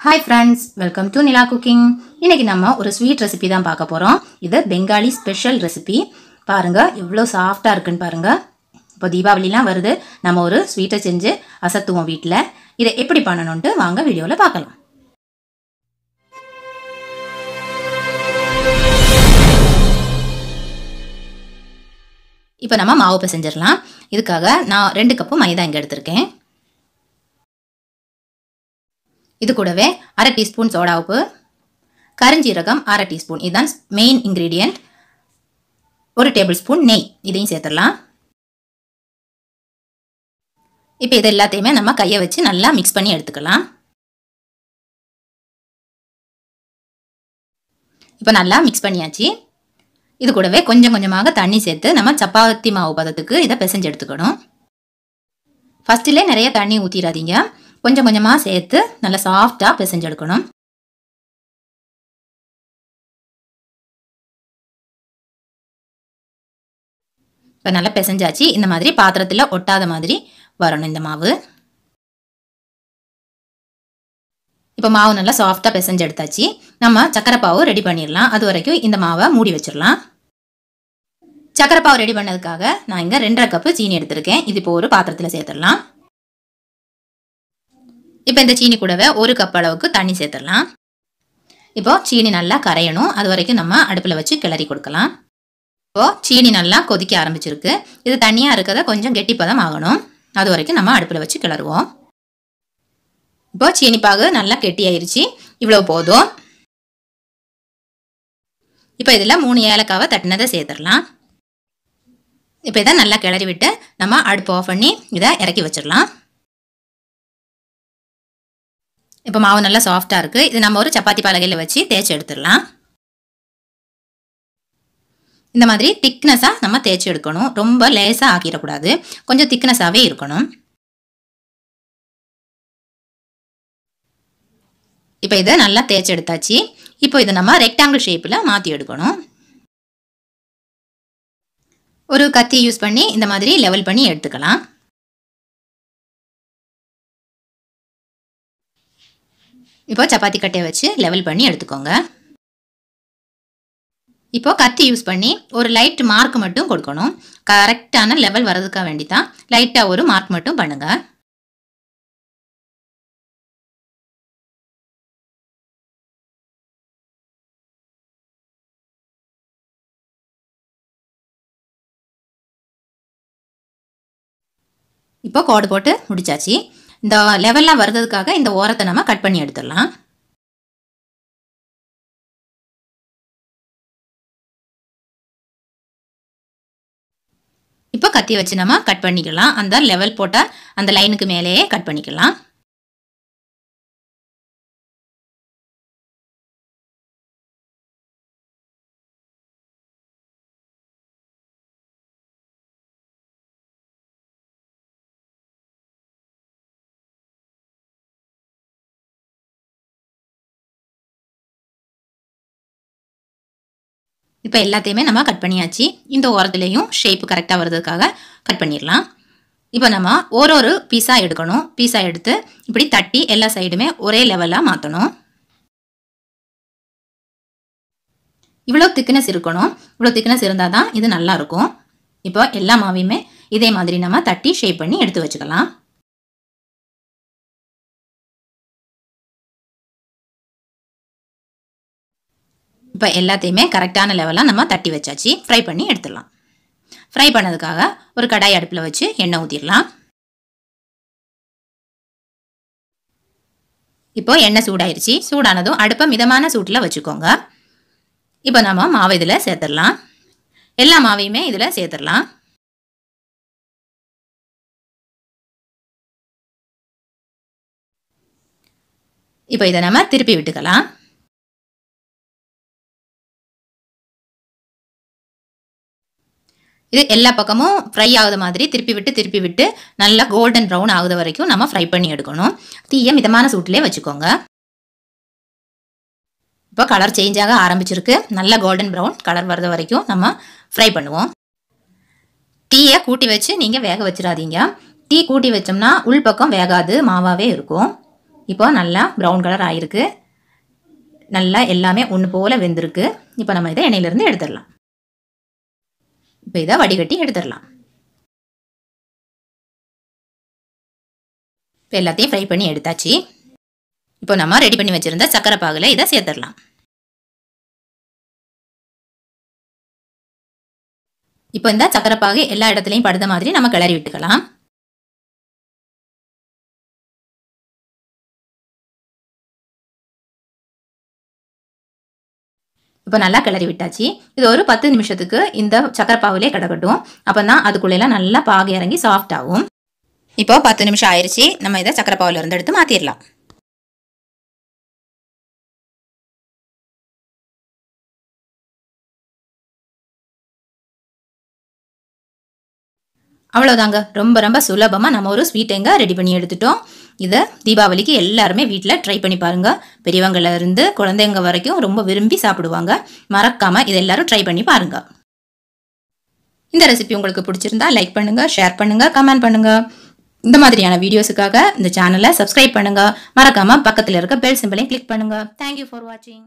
Hi friends, welcome to NILA cooking. இன்னைக்கு நம்ம ஒரு ஸ்வீட் ரெசிபி தான் பார்க்க போறோம். இது பெங்காலி ஸ்பெஷல் ரெசிபி. பாருங்க எவ்வளவு சாஃப்ட்டா இருக்குன்னு பாருங்க. இப்போ தீபாவளிலாம் வருது. நம்ம ஒரு ஸ்வீட்டை செஞ்சு அசத்துவோம் வீட்ல. இதை எப்படி பண்ணணும்னு வாங்க வீடியோல பார்க்கலாம். இப்போ நம்ம மாவு பிசைஞ்சிரலாம். இதுக்காக நான் 2 கப் மைதா இங்க எடுத்துர்க்கேன். இது கூடவே 1/2 டீஸ்பூன் சோடா உப்பு, கரிஞ்சீரகம் 1/2 டீஸ்பூன், இதுதான் மெயின் இன்கிரிடியன்ட். 1 டேபிள் ஸ்பூன் நெய் இதையும் சேர்த்துடலாம். இப்போ இது எல்லாத்தையுமே நம்ம கையை வச்சு நல்லா மிக்ஸ் பண்ணி எடுத்துக்கலாம். இப்போ நல்லா மிக்ஸ் பண்ணியாச்சு. இது கூடவே கொஞ்சம் கொஞ்சமாக தண்ணி சேர்த்து நம்ம சப்பாத்தி மாவு பதத்துக்கு இதை பிசைஞ்சு எடுத்துக்கணும். ஃபர்ஸ்ட்லேயே நிறைய தண்ணி ஊற்றிடாதீங்க, கொஞ்சம் கொஞ்சமாக சேர்த்து நல்லா சாஃப்டாக பிசைஞ்சு எடுக்கணும். இப்போ நல்லா பிசைஞ்சாச்சு. இந்த மாதிரி பாத்திரத்தில் ஒட்டாத மாதிரி வரணும் இந்த மாவு. இப்போ மாவு நல்லா சாஃப்டாக பிசைஞ்சு எடுத்தாச்சு. நம்ம சக்கரை பாவு ரெடி பண்ணிடலாம். அது வரைக்கும் இந்த மாவை மூடி வச்சிடலாம். சக்கரை பாவு ரெடி பண்ணதுக்காக நான் இங்கே 2.5 கப்பு சீனி எடுத்திருக்கேன். இது இப்போ ஒரு பாத்திரத்தில் சேர்த்துடலாம். இப்போ இந்த சீனி கூடவே 1 கப் அளவுக்கு தண்ணி சேர்த்துடலாம். இப்போ சீனி நல்லா கரையணும். அது வரைக்கும் நம்ம அடுப்பில் வச்சு கிளறி கொடுக்கலாம். இப்போ சீனி நல்லா கொதிக்க ஆரம்பிச்சிருக்கு. இது தண்ணியாக இருக்கிறத கொஞ்சம் கெட்டிப்பதம் ஆகணும். அது வரைக்கும் நம்ம அடுப்பில் வச்சு கிளறுவோம். இப்போ சீனி பாகு நல்லா கெட்டி ஆயிடுச்சு. இவ்வளோ போதும். இப்போ இதில் 3 ஏலக்காவை தட்டினதை சேர்த்துடலாம். இப்போ இதை நல்லா கிளறி விட்டு நம்ம அடுப்பு ஆஃப் பண்ணி இதை இறக்கி வச்சிடலாம். இப்போ மாவு நல்லா சாஃப்டாக இருக்குது. இது நம்ம ஒரு சப்பாத்தி பலகையில் வச்சு தேய்ச்சி எடுத்துடலாம். இந்த மாதிரி திக்னஸாக நம்ம தேய்ச்சி எடுக்கணும். ரொம்ப லேசாக ஆக்கிடக்கூடாது, கொஞ்சம் திக்னஸாகவே இருக்கணும். இப்போ இதை நல்லா தேய்ச்சி எடுத்தாச்சு. இப்போ இதை நம்ம ரெக்டாங்கிள் ஷேப்பில் மாற்றி எடுக்கணும். ஒரு கத்தி யூஸ் பண்ணி இந்த மாதிரி லெவல் பண்ணி எடுத்துக்கலாம். இப்போ சப்பாத்தி கட்டையை வச்சு லெவல் பண்ணி எடுத்துக்கோங்க. இப்போ கத்தி யூஸ் பண்ணி ஒரு லைட் மார்க் மட்டும் கொடுக்கணும். கரெக்டான லெவல் வரதுக்காக வேண்டி தான் லைட்டாக ஒரு மார்க் மட்டும் பண்ணுங்க. இப்போ கோடு போட்டு முடிச்சாச்சு. இந்த லெவல்லாம் வர்றதுக்காக இந்த ஓரத்தை நம்ம கட் பண்ணி எடுத்துடலாம். இப்போ கத்தி வச்சு நம்ம கட் பண்ணிக்கலாம். அந்த லெவல் போட்ட அந்த லைனுக்கு மேலேயே கட் பண்ணிக்கலாம். இப்போ எல்லாத்தையுமே நம்ம கட் பண்ணியாச்சு. இந்த ஓரத்துலேயும் ஷேப்பு கரெக்டாக வர்றதுக்காக கட் பண்ணிடலாம். இப்போ நம்ம ஒரு பீஸாக எடுக்கணும். பீஸாக எடுத்து இப்படி தட்டி எல்லா சைடுமே ஒரே லெவலாக மாற்றணும். இவ்வளோ திக்னஸ் இருக்கணும். இவ்வளோ திக்னஸ் இருந்தால் தான் இது நல்லா இருக்கும். இப்போ எல்லா மாவையுமே இதே மாதிரி நம்ம தட்டி ஷேப் பண்ணி எடுத்து வச்சுக்கலாம். இப்போ எல்லாத்தையுமே கரெக்டான லெவலாக நம்ம தட்டி வச்சாச்சு. ஃப்ரை பண்ணி எடுத்துடலாம். ஃப்ரை பண்ணதுக்காக ஒரு கடாய் அடுப்பில் வச்சு எண்ணெய் ஊற்றிடலாம். இப்போ எண்ணெய் சூடாயிருச்சு. சூடானதும் அடுப்பை மிதமான சூட்டில் வச்சுக்கோங்க. இப்போ நம்ம மாவை இதில் சேர்த்துடலாம். எல்லா மாவையுமே இதில் சேர்த்துடலாம். இப்போ இதை நம்ம திருப்பி விட்டுக்கலாம். இது எல்லா பக்கமும் ஃப்ரை ஆகுது மாதிரி திருப்பி விட்டு நல்லா கோல்டன் ப்ரௌன் ஆகுது வரைக்கும் நம்ம ஃப்ரை பண்ணி எடுக்கணும். தீயை மிதமான சூட்டிலே வச்சுக்கோங்க. இப்போ கலர் சேஞ்ச் ஆக ஆரம்பிச்சிருக்கு. நல்லா கோல்டன் ப்ரௌன் கலர் வர்றது வரைக்கும் நம்ம ஃப்ரை பண்ணுவோம். தீயை கூட்டி வச்சு நீங்கள் வேக வச்சிடாதீங்க. தீ கூட்டி வச்சோம்னா உள் பக்கம் வேகாது, மாவாகவே இருக்கும். இப்போ நல்லா ப்ரௌன் கலர் ஆயிருக்கு. நல்லா எல்லாமே ஒன்று போல வெந்திருக்கு. இப்போ நம்ம இதை எண்ணெயிலிருந்து எடுத்துடலாம். இப்போ இதை வடிகட்டி எடுத்துடலாம். இப்போ எல்லாத்தையும் ஃப்ரை பண்ணி எடுத்தாச்சு. இப்போ நம்ம ரெடி பண்ணி வச்சிருந்த சக்கரை பாகுல இதை சேர்த்துடலாம். இப்போ இந்த சக்கரை பாகு எல்லா இடத்துலையும் படுத மாதிரி நம்ம கிளறி விட்டுக்கலாம். இப்போ நல்லா கிளறி விட்டாச்சு. இது ஒரு 10 நிமிஷத்துக்கு இந்த சக்கரை பாகுலே கிடக்கட்டும். அப்பதான் அதுக்குள்ளெல்லாம் நல்லா பாகு இறங்கி சாஃப்ட் ஆகும். இப்போ 10 நிமிஷம் ஆயிடுச்சு. நம்ம இதை சக்கரை பாகுல இருந்து எடுத்து மாத்திரலாம். அவ்வளோதாங்க. ரொம்ப ரொம்ப சுலபமாக நம்ம ஒரு ஸ்வீட் எங்க ரெடி பண்ணி எடுத்துட்டோம். இதை தீபாவளிக்கு எல்லாருமே வீட்டில் ட்ரை பண்ணி பாருங்க. பெரியவங்கள இருந்து குழந்தைங்க வரைக்கும் ரொம்ப விரும்பி சாப்பிடுவாங்க. மறக்காம இதை எல்லாரும் ட்ரை பண்ணி பாருங்க. இந்த ரெசிபி உங்களுக்கு பிடிச்சிருந்தா லைக் பண்ணுங்க, ஷேர் பண்ணுங்க, கமெண்ட் பண்ணுங்க. இந்த மாதிரியான வீடியோஸுக்காக இந்த சேனலை சப்ஸ்கிரைப் பண்ணுங்க. மறக்காம பக்கத்தில் இருக்க பெல் சிம்பலையும் கிளிக் பண்ணுங்க. தேங்க்யூ ஃபார் வாட்சிங்.